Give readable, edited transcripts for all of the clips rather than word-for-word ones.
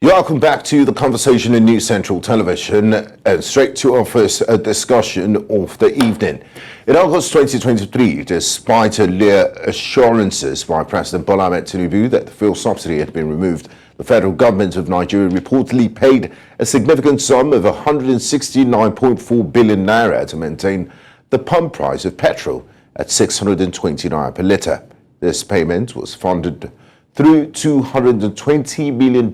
Welcome back to the conversation in News Central Television, and straight to our first discussion of the evening. In August 2023, despite earlier assurances by President Bola Ahmed Tinubu that the fuel subsidy had been removed, the federal government of Nigeria reportedly paid a significant sum of 169.4 billion naira to maintain the pump price of petrol at 620 naira per litre. This payment was funded through $220 million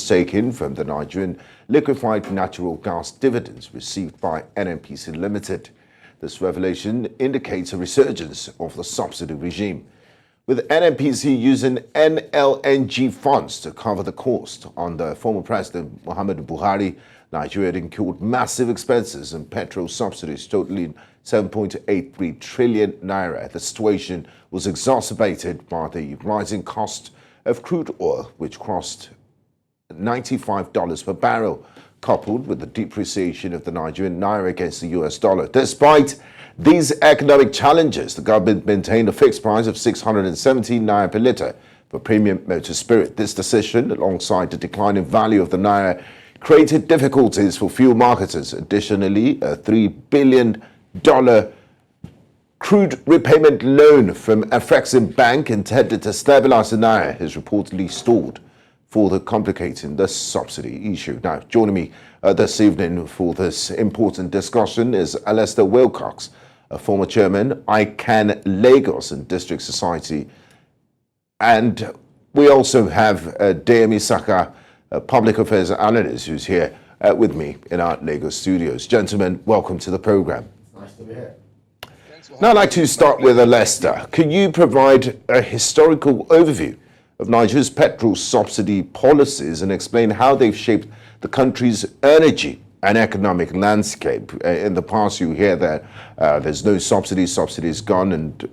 taken from the Nigerian Liquefied Natural Gas dividends received by NNPC Limited. This revelation indicates a resurgence of the subsidy regime, with NNPC using NLNG funds to cover the cost. Under former President Muhammad Buhari, Nigeria had incurred massive expenses and petrol subsidies totaling 7.83 trillion naira. The situation was exacerbated by the rising cost of crude oil, which crossed $95 per barrel, coupled with the depreciation of the Nigerian Naira against the US dollar. Despite these economic challenges, the government maintained a fixed price of 617 naira per litre for premium motor spirit. This decision, alongside the declining value of the Naira, created difficulties for fuel marketers. Additionally, a $3 billion crude repayment loan from Afrexim Bank intended to stabilize the Naira has reportedly stalled, further complicating the subsidy issue. Now, joining me this evening for this important discussion is Alesta Wilcox, a former chairman, ICAN Lagos and District Society. And we also have Deyemi, Saka, a public affairs analyst, who's here with me in our Lagos studios. Gentlemen, welcome to the program. Nice to be here. Now, I'd like to start with Alesta. Can you provide a historical overview of Nigeria's petrol subsidy policies and explain how they've shaped the country's energy and economic landscape? In the past, you hear that there's no subsidies gone. And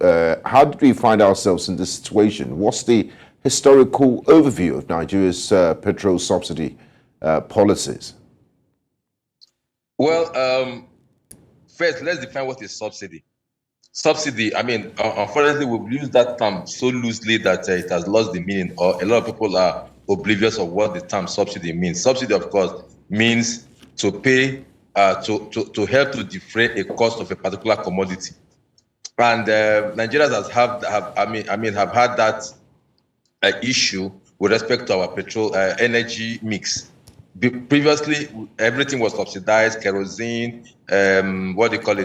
how did we find ourselves in this situation? What's the historical overview of Nigeria's petrol subsidy policies? Well, first, let's define what is subsidy. Subsidy, I mean, unfortunately, we've used that term so loosely that it has lost the meaning, or a lot of people are oblivious of what the term subsidy means. Subsidy, of course, means to pay, to help to defray a cost of a particular commodity. And Nigerians have had that issue with respect to our petrol energy mix. Previously, everything was subsidized: kerosene,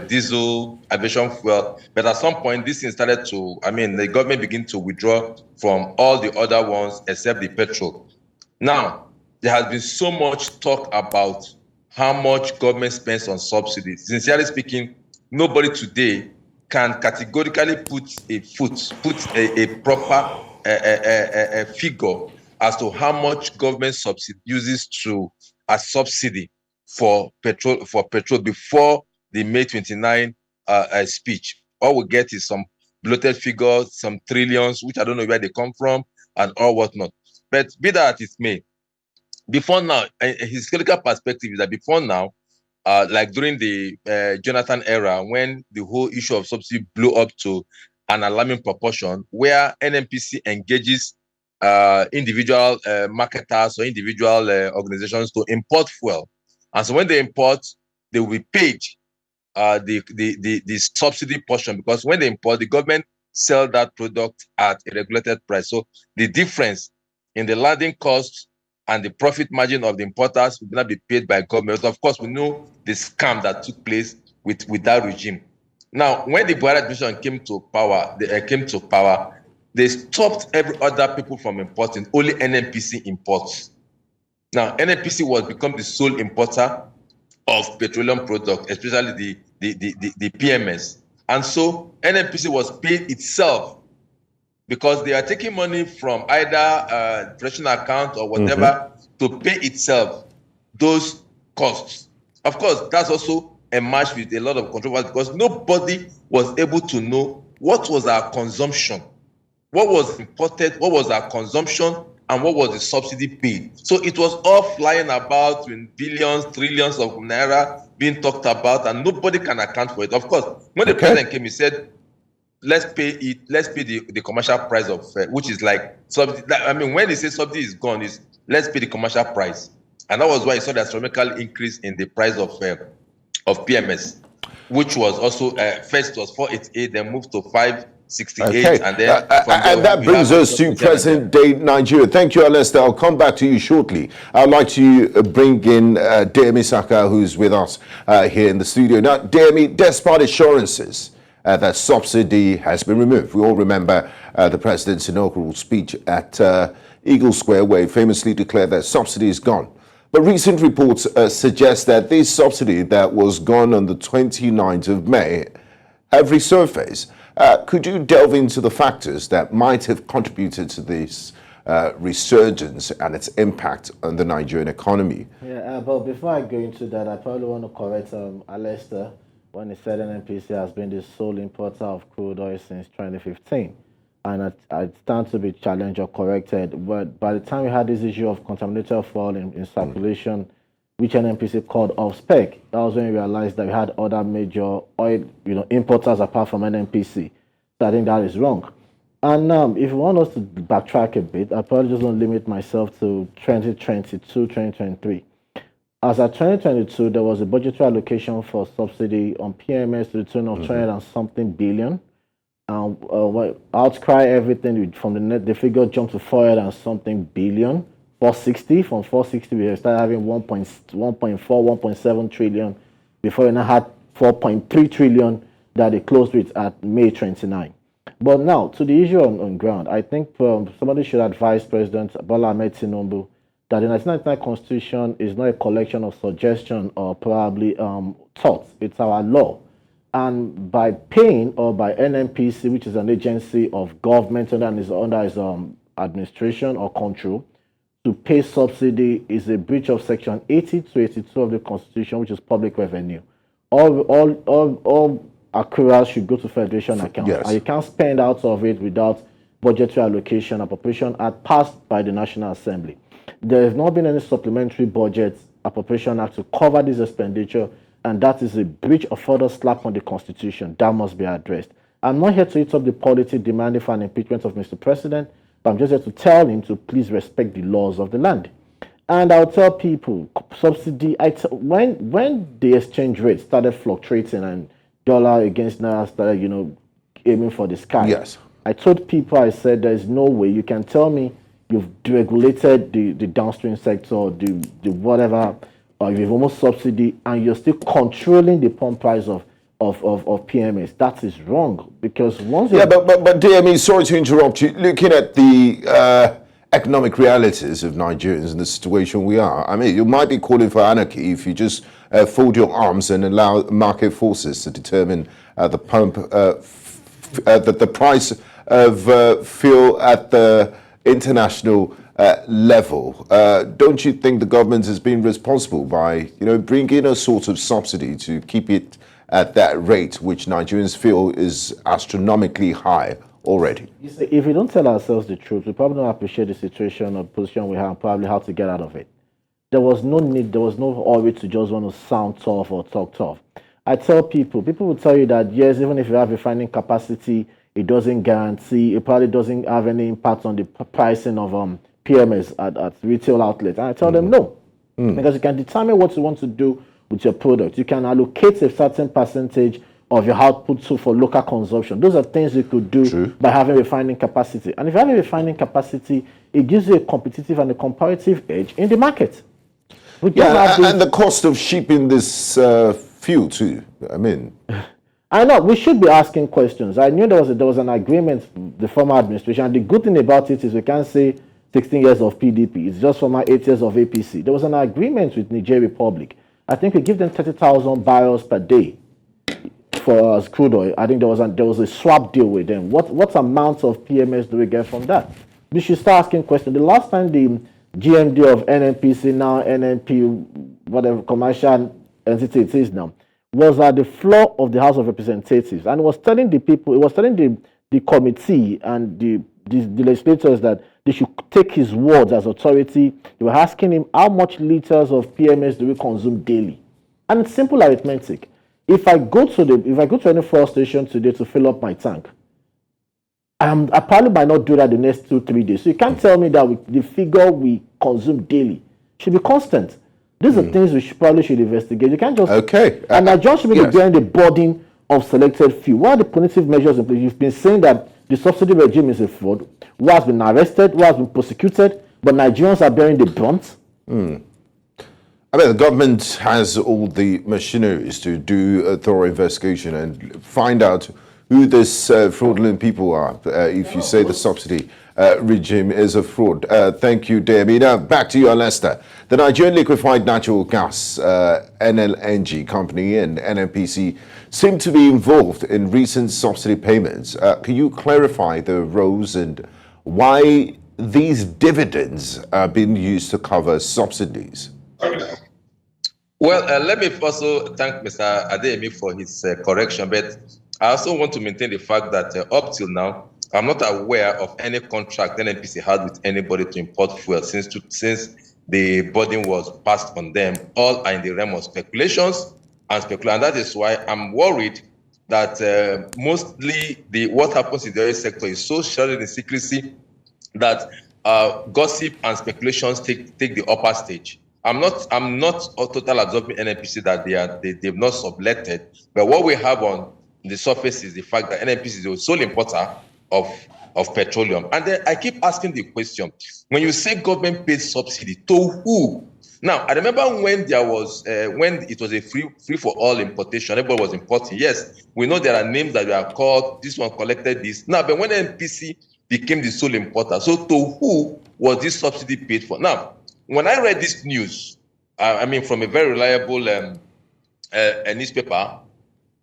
diesel, aviation fuel. But at some point, this thing started to, the government began to withdraw from all the other ones except the petrol. Now, there has been so much talk about how much government spends on subsidies. Sincerely speaking, nobody today can categorically put a proper figure as to how much government uses as subsidy for petrol before the May 29 speech. All we get is some bloated figures, some trillions, which I don't know where they come from, and all whatnot. But be that it may, before now, a historical perspective is that before now, like during the Jonathan era, when the whole issue of subsidy blew up to an alarming proportion, where NNPC engages individual marketers or individual organizations to import fuel. And so when they import, they will be paid the subsidy portion, because when they import, the government sell that product at a regulated price. So the difference in the landing cost and the profit margin of the importers will not be paid by government. Of course, we know the scam that took place with that regime. Now, when the Buhari administration came to power, they stopped every other people from importing. Only NNPC imports. Now, NNPC was become the sole importer of petroleum products, especially the PMS. And so NNPC was paid itself, because they are taking money from either treasury account or whatever to pay itself those costs. Of course, that's also emerged with a lot of controversy, because nobody was able to know what was our consumption, what was imported, what was our consumption, and what was the subsidy paid. So it was all flying about in billions, trillions of naira being talked about, and nobody can account for it. Of course, when the president came, he said, let's pay the commercial price of which is like subsidy. I mean, when they say subsidy is gone, is let's pay the commercial price. And that was why you saw the astronomical increase in the price of PMS, which was also first was 488, then moved to 568, okay. and then and that brings us to present day Nigeria. Thank you, Alesta. I'll come back to you shortly. I'd like to bring in Deyemi Saka, who's with us here in the studio. Now, Deyemi, despite assurances that subsidy has been removed, we all remember the president's inaugural speech at Eagle Square, where he famously declared that subsidy is gone. But recent reports suggest that this subsidy that was gone on the 29th of May have resurfaced. Could you delve into the factors that might have contributed to this resurgence and its impact on the Nigerian economy? Yeah, but before I go into that, I probably want to correct Alesta when he said NNPC has been the sole importer of crude oil since 2015. And I stand to be challenged or corrected. But by the time we had this issue of contaminated fuel in circulation, which NNPC called off spec, that was when we realized that we had other major oil, importers apart from NNPC. So I think that is wrong. And if you want us to backtrack a bit, I probably just want to limit myself to 2022, 2023. As at 2022, there was a budgetary allocation for subsidy on PMS to the tune of 20 and something billion. Outcry everything from the figure jumped to 400 and something billion, 460. From 460, we started having 1.4, 1.7 trillion before we now had 4.3 trillion that they closed with at May 29. But now, to the issue on ground, I think somebody should advise President Bola Ahmed Tinubu that the 1999 Constitution is not a collection of suggestions or probably thoughts. It's our law. And by paying, or by NNPC, which is an agency of government and is under his administration or control, to pay subsidy is a breach of Section 80 to 82 of the Constitution, which is public revenue. All accruals should go to Federation accounts. Yes. And you can't spend out of it without budgetary allocation, appropriation act passed by the National Assembly. There has not been any supplementary budget appropriation act to cover this expenditure, and that is a breach of further slap on the Constitution. That must be addressed. I'm not here to eat up the politics demanding for an impeachment of Mr. President, but I'm just here to tell him to please respect the laws of the land. And I'll tell people, subsidy, when the exchange rate started fluctuating and dollar against Naira started, aiming for the sky. Yes. I told people, I said, there's no way you can tell me you've deregulated the downstream sector, the whatever, or you've almost subsidy, and you're still controlling the pump price of PMS. That is wrong, because once but Deyemi, sorry to interrupt you. Looking at the economic realities of Nigerians and the situation we are, I mean, you might be calling for anarchy if you just fold your arms and allow market forces to determine the price of fuel at the international level. Don't you think the government has been responsible by, bringing a sort of subsidy to keep it at that rate, which Nigerians feel is astronomically high already? You see, if we don't tell ourselves the truth, we probably don't appreciate the situation or position we have and probably how to get out of it. There was no need, there was no hurry to just want to sound tough or talk tough. I tell people will tell you that, yes, even if you have refining capacity, it doesn't guarantee, it probably doesn't have any impact on the pricing of PMS at retail outlets. And I tell them no, because you can determine what you want to do with your product. You can allocate a certain percentage of your output for local consumption. Those are things you could do by having refining capacity. And if you have a refining capacity, it gives you a competitive and a comparative edge in the market. And the cost of shipping this fuel too, I mean. I know, we should be asking questions. I knew there was an agreement, the former administration, and the good thing about it is we can't say 16 years of PDP. It's just former 8 years of APC. There was an agreement with Niger Republic. I think we give them 30,000 barrels per day for crude oil. I think there was a swap deal with them. What amount of PMS do we get from that? We should start asking questions. The last time the GMD of NNPC, now NNP, whatever commercial entity it is now, was at the floor of the House of Representatives, and was telling the people, it was telling the committee and the legislators that they should take his words as authority. They were asking him, how much liters of PMS do we consume daily? And it's simple arithmetic. If I go to any fuel station today to fill up my tank, I probably might not do that the next 2-3 days. So you can't tell me that the figure we consume daily should be constant. These are things we probably should investigate. You can't just... Okay. And Nigeria should be yes. bearing the burden of selected few. What are the punitive measures in place? You've been saying that the subsidy regime is a fraud. Who has been arrested? Who has been prosecuted? But Nigerians are bearing the brunt. I mean, the government has all the machineries to do a thorough investigation and find out who these fraudulent people are, if you say the subsidy regime is a fraud. Thank you, Deyemi. Now, back to you, Alesta. The Nigerian Liquefied Natural Gas, NLNG company and NNPC seem to be involved in recent subsidy payments. Can you clarify the roles and why these dividends are being used to cover subsidies? Well, let me also thank Mr. Deyemi for his correction, but I also want to maintain the fact that up till now, I'm not aware of any contract NNPC had with anybody to import fuel since the burden was passed on them. All are in the realm of speculations and speculation. And that is why I'm worried that mostly what happens in the oil sector is so shrouded in secrecy that gossip and speculations take the upper stage. I'm not a total absorbing NNPC that they've not subletted, but what we have on the surface is the fact that NNPC is the sole importer of petroleum. And then I keep asking the question, when you say government paid subsidy, to who? Now, I remember when there was, when it was a free for all importation, everybody was importing. Yes, we know there are names that were called, this one collected this. Now, but when NNPC became the sole importer, so to who was this subsidy paid for? Now, when I read this news, I mean, from a very reliable newspaper,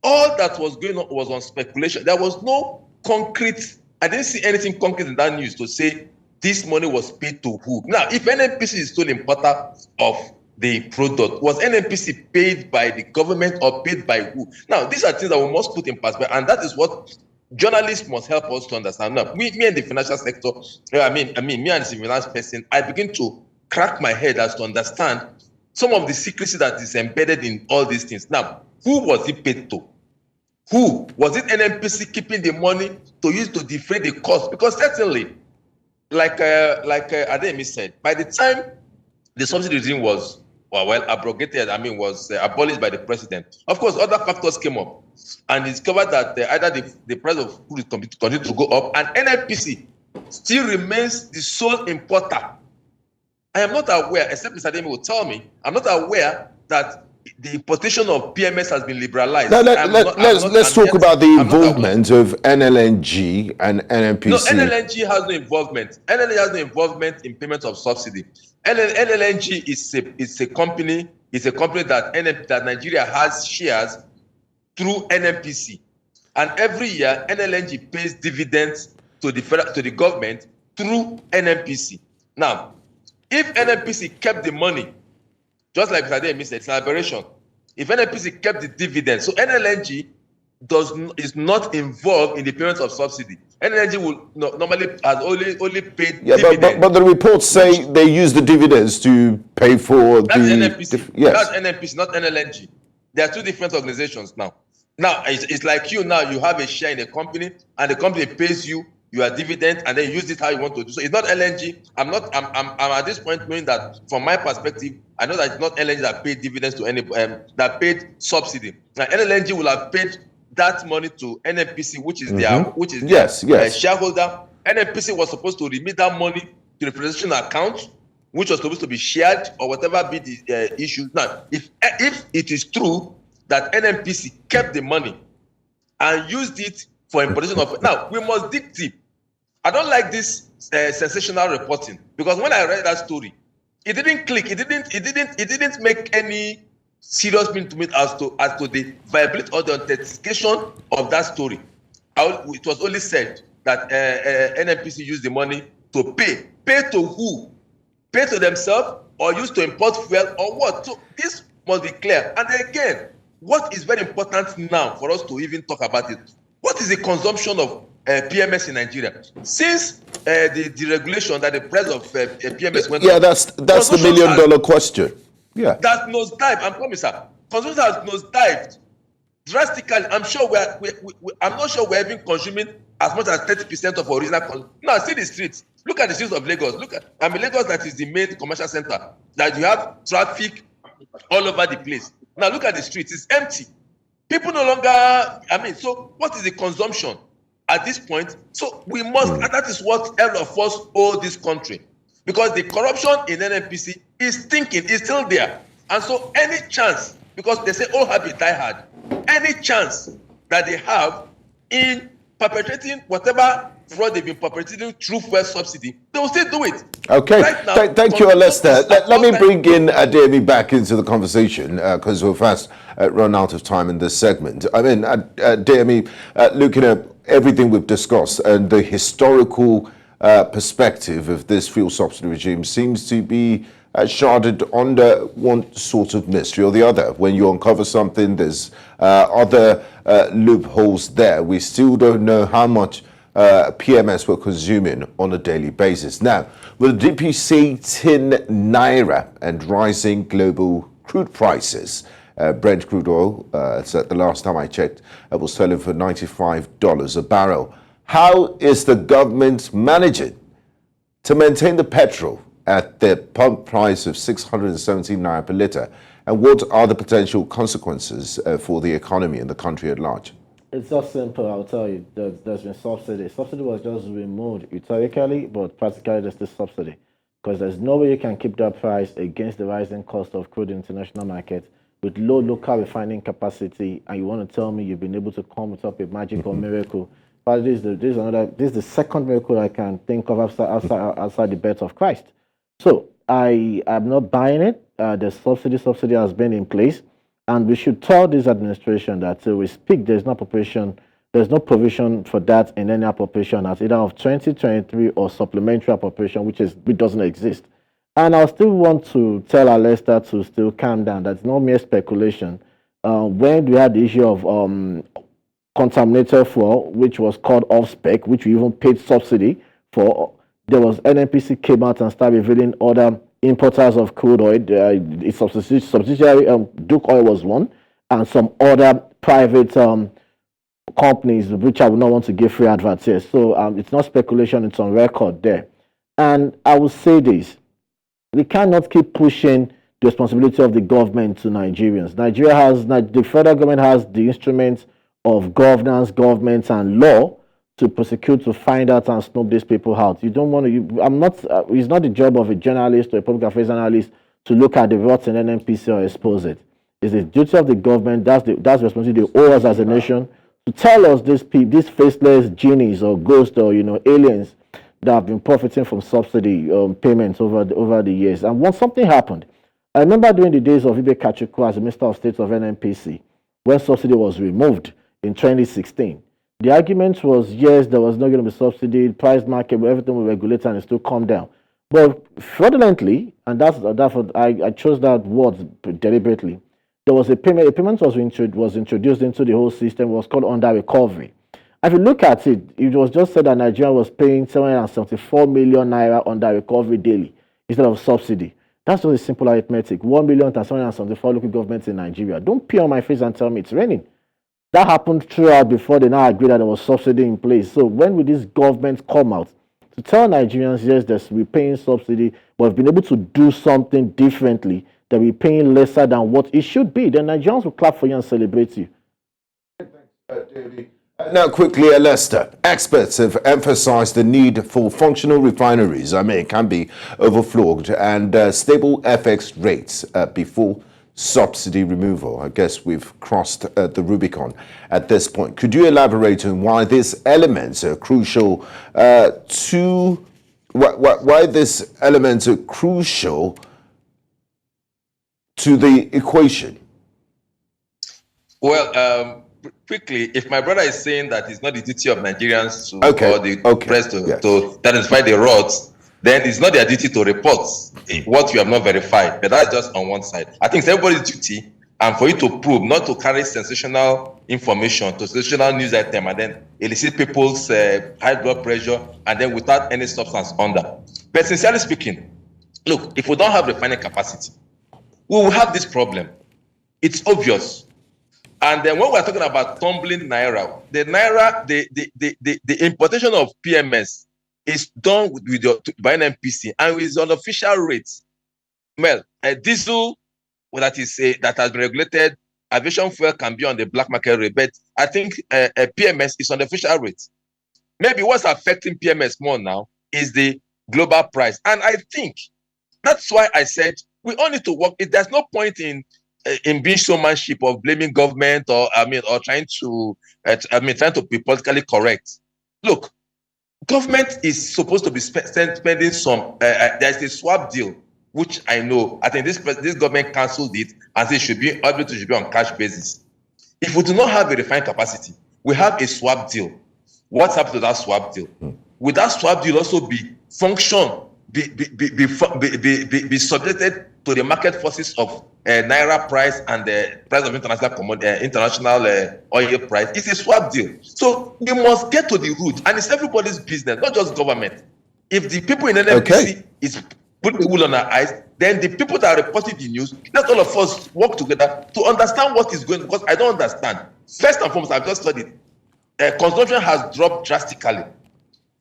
all that was going on was on speculation. There was no concrete, I didn't see anything concrete in that news to say this money was paid to who. Now, if NNPC is still importer of the product, was NNPC paid by the government or paid by who? Now, these are things that we must put in perspective, and that is what journalists must help us to understand. Now, me and the financial sector, me and the finance person, I begin to crack my head as to understand some of the secrecy that is embedded in all these things. Now, who was it paid to? Who? Was it NNPC keeping the money to use to defray the cost? Because certainly, like Deyemi said, by the time the subsidy regime was abrogated, was abolished by the president, of course, other factors came up. And discovered that either the price of crude continued to go up, and NNPC still remains the sole importer. I am not aware, except Mr. Deyemi will tell me, I'm not aware that the importation of PMS has been liberalized. Now, let's talk about the involvement of NLNG and NNPC. No, NLNG has no involvement. NLNG has no involvement in payment of subsidy. NLNG is a company that Nigeria has shares through NNPC, and every year NLNG pays dividends to the government through NNPC. Now, if NNPC kept the money, just like Mr. Deyemi said, it's an aberration. If NNPC kept the dividends, so NLNG is not involved in the payment of subsidy. NLNG will normally has only paid dividends. But the reports say they use the dividends to pay for that's NNPC. Yes. That's NNPC, not NLNG. There are two different organizations now. Now, it's like you have a share in a company, and the company pays you your dividend, and then you use it how you want to do. So it's not LNG. I'm at this point knowing that from my perspective, I know that it's not LNG that paid dividends to any that paid subsidy. Now, NLNG will have paid that money to NNPC, which is their shareholder. NNPC was supposed to remit that money to the presentation account, which was supposed to be shared or whatever be the issue. Now, if it is true that NNPC kept the money and used it for importation of, now we must dig deep. I don't like this sensational reporting, because when I read that story, it didn't click. It didn't make any serious meaning to me as to the viability or the authentication of that story. It was only said that NNPC used the money to pay. Pay to who? Pay to themselves, or use to import fuel, or what? So this must be clear. And then again, what is very important now for us to even talk about it? What is the consumption of PMS in Nigeria? Since the deregulation that the price of PMS went up. That's the million-dollar question. Yeah. That nosedive, I'm coming, sir. Consumption has nosedived drastically. I'm not sure we're even consuming as much as 30% of original cost. Now, see the streets. Look at the streets of Lagos. Look at, Lagos, that is the main commercial center. That you have traffic all over the place. Now, look at the streets. It's empty. People no longer, so what is the consumption at this point? So we must, and that is what all of us owe this country. Because the corruption in NNPC is still there. And so any chance, because they say all habit die hard, any chance that they have in perpetrating whatever fraud they've been perpetrating through fuel subsidy, they will still do it. Okay, right now, thank you, Alesta. Let me bring in Deyemi back into the conversation because we're fast run out of time in this segment. Deyemi, looking at everything we've discussed and the historical perspective of this fuel subsidy regime seems to be shrouded under one sort of mystery or the other. When you uncover something, there's other loopholes there. We still don't know how much PMS we're consuming on a daily basis. Now, with depreciating Naira and rising global crude prices, Brent crude oil, so the last time I checked, it was selling for $95 a barrel. How is the government managing to maintain the petrol at the pump price of 617 Naira per litre? And what are the potential consequences for the economy and the country at large? It's just simple, I'll tell you. There's been subsidy. Subsidy was just removed rhetorically, but practically there's the subsidy. Because there's no way you can keep that price against the rising cost of crude in the international market with low local refining capacity, and you want to tell me you've been able to come up a magic or miracle. But this is the second miracle I can think of outside the birth of Christ. So I am not buying it. The subsidy has been in place, and we should tell this administration that till we speak, there's no provision for that in any appropriation as either of 2023 or supplementary appropriation, which doesn't exist. And I still want to tell Alesta to still calm down. That's not mere speculation. When we had the issue of contaminated fuel, which was called off spec, which we even paid subsidy for, there was NNPC came out and started revealing other importers of crude oil. Subsidiary Duke Oil was one, and some other private companies, which I would not want to give free adverts here. So it's not speculation, it's on record there. And I will say this, we cannot keep pushing the responsibility of the government to Nigerians. The federal government has the instruments of governance, government, and law to prosecute, to find out and snoop these people out. You don't want to. It's not the job of a journalist or a public affairs analyst to look at the rot in NNPC or expose it. It's the duty of the government. That's the responsibility they owe us as a nation to tell us these faceless genies or ghosts or aliens that have been profiting from subsidy payments over the years. And once something happened, I remember during the days of Ibe Kachuku as the Minister of State of NNPC, when subsidy was removed in 2016. The argument was, yes, there was not going to be subsidy, price market, but everything will regulate and it still come down. But fraudulently, and that's I chose that word deliberately, there was a payment. A payment was introduced into the whole system. It was called under recovery. If you look at it, it was just said that Nigeria was paying 774 million naira under recovery daily instead of subsidy. That's just a simple arithmetic. 1 million times 774 local governments in Nigeria. Don't pee on my face and tell me it's raining. That happened throughout before they now agreed that there was subsidy in place. So when will these governments come out to tell Nigerians, yes, we're paying subsidy, but we've been able to do something differently, that we're paying lesser than what it should be, then Nigerians will clap for you and celebrate you. Thanks, David. Now, quickly, Alesta. Experts have emphasized the need for functional refineries. It can be overflowed and stable FX rates before subsidy removal. I guess we've crossed the Rubicon at this point. Could you elaborate on why these elements are crucial why these elements are crucial to the equation? Well, quickly, if my brother is saying that it's not the duty of Nigerians to press to identify the rods, then it's not their duty to report what you have not verified. But that's just on one side. I think it's everybody's duty, and for you to prove, not to carry sensational information, to sensational news item, and then elicit people's high blood pressure, and then without any substance under. But sincerely speaking, look, if we don't have refining capacity, we will have this problem. It's obvious. And then when we're talking about tumbling Naira, the importation of PMS is done by NNPC and is on official rates. Well, a diesel that has been regulated, aviation fuel can be on the black market rate, but I think a PMS is on the official rate. Maybe what's affecting PMS more now is the global price. And I think that's why I said we all need to work. There's no point in being showmanship of blaming government or trying to be politically correct. Look, government is supposed to be spending some. There's a swap deal, which I know. I think this government cancelled it and said it should be on cash basis. If we do not have a refined capacity, we have a swap deal. What's happened to that swap deal? Will that swap deal also be subjected to the market forces of Naira price and the price of international oil price? It's a swap deal. So we must get to the root, and it's everybody's business, not just government. If the people in NNPC is putting the wool on our eyes, then the people that are reporting the news, let all of us work together to understand what is going on, because I don't understand. First and foremost, I've just studied. Consumption has dropped drastically.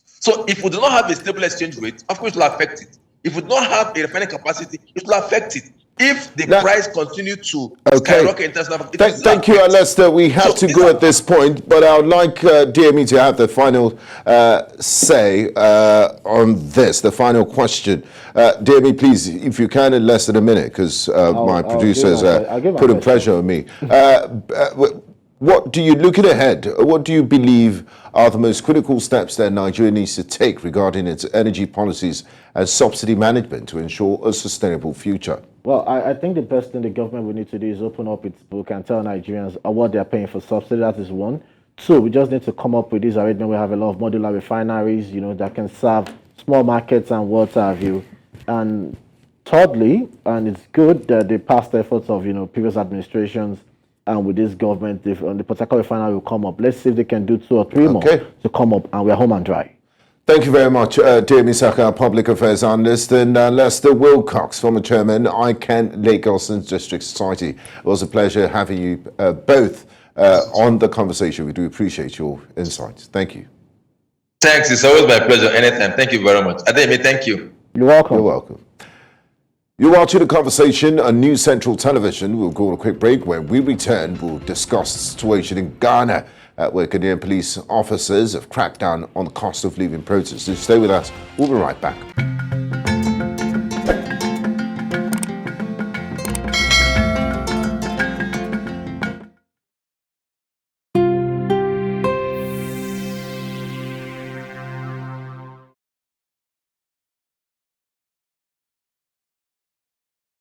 So if we do not have a stable exchange rate, of course it will affect it. If we do not have a refining capacity, it will affect it. If the price continues to skyrocket international, thank you, Alesta. We have to go at this point, but I would like Deyemi to have the final say on this, the final question. Deyemi, please, if you can, in less than a minute, because my producers put pressure on me. What do you, looking ahead, what do you believe are the most critical steps that Nigeria needs to take regarding its energy policies and subsidy management to ensure a sustainable future? Well, I think the best thing the government will need to do is open up its book and tell Nigerians what they're paying for subsidy. That is one. Two, we just need to come up with this arrangement. We have a lot of modular refineries, that can serve small markets and what have you. And thirdly, and it's good that the past efforts of, previous administrations and with this government, the Port Harcourt refinery will come up. Let's see if they can do 2 or 3 more to come up, and we're home and dry. Thank you very much, Deyemi Saka, Public Affairs Analyst, and Alesta Wilcox, former Chairman, ICAN Lagos District Society. It was a pleasure having you both on the conversation. We do appreciate your insights. Thank you. Thanks. It's always my pleasure. Anytime. Thank you very much. Deyemi, thank you. You're welcome. You're welcome. You're watching The Conversation on News Central Television. We'll go on a quick break. When we return, we'll discuss the situation in Ghana, where Ghanaian police officers have cracked down on the cost of living protests. So stay with us. We'll be right back.